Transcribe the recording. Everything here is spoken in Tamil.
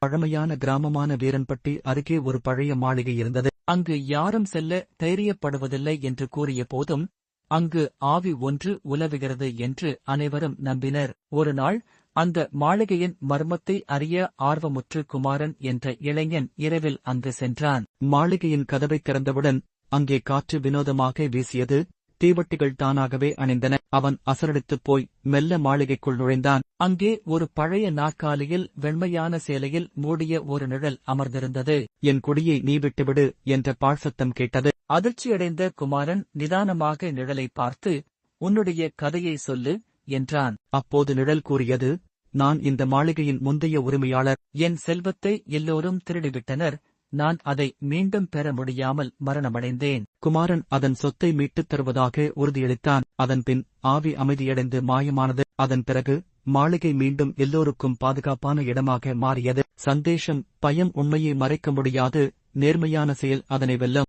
பழமையான கிராமமான வீரன்பட்டி அருகே ஒரு பழைய மாளிகை இருந்தது. அங்கு யாரும் செல்ல தைரியப்படுவதில்லை என்று கூறிய போதும் அங்கு ஆவி ஒன்று உலவுகிறது என்று அனைவரும் நம்பினர். ஒரு நாள் அந்த மாளிகையின் மர்மத்தை அறிய ஆர்வமுற்று குமாரன் என்ற இளைஞன் இரவில் அங்கு சென்றான். மாளிகையின் கதவைத் திறந்தவுடன் அங்கே காற்று வினோதமாக வீசியது. தீவட்டிகள் தானாகவே அணிந்தன. அவன் அசரடித்துப் போய் மெல்ல மாளிகைக்குள் நுழைந்தான். அங்கே ஒரு பழைய நாற்காலியில் வெண்மையான சேலையில் மூடிய ஒரு நிழல் அமர்ந்திருந்தது. என் குடியை நீ விட்டுவிடு என்ற பாழ்சத்தம் கேட்டது. அதிர்ச்சியடைந்த குமாரன் நிதானமாக நிழலை பார்த்து, உன்னுடைய கதையை சொல்லு என்றான். அப்போது நிழல் கூறியது, நான் இந்த மாளிகையின் முந்தைய உரிமையாளர். என் செல்வத்தை எல்லோரும் திருடிவிட்டனர். நான் அதை மீண்டும் பெற முடியாமல் மரணமடைந்தேன். குமாரன் அதன் சொத்தை மீட்டுத் தருவதாக உறுதியளித்தான். அதன்பின் ஆவி அமைதியடைந்து மாயமானது. அதன் பிறகு மாளிகை மீண்டும் எல்லோருக்கும் பாதுகாப்பான இடமாக மாறியது. சந்தேஷம், பயம் உண்மையை மறைக்க முடியாது. நேர்மையான செயல் அதனை வெல்லும்.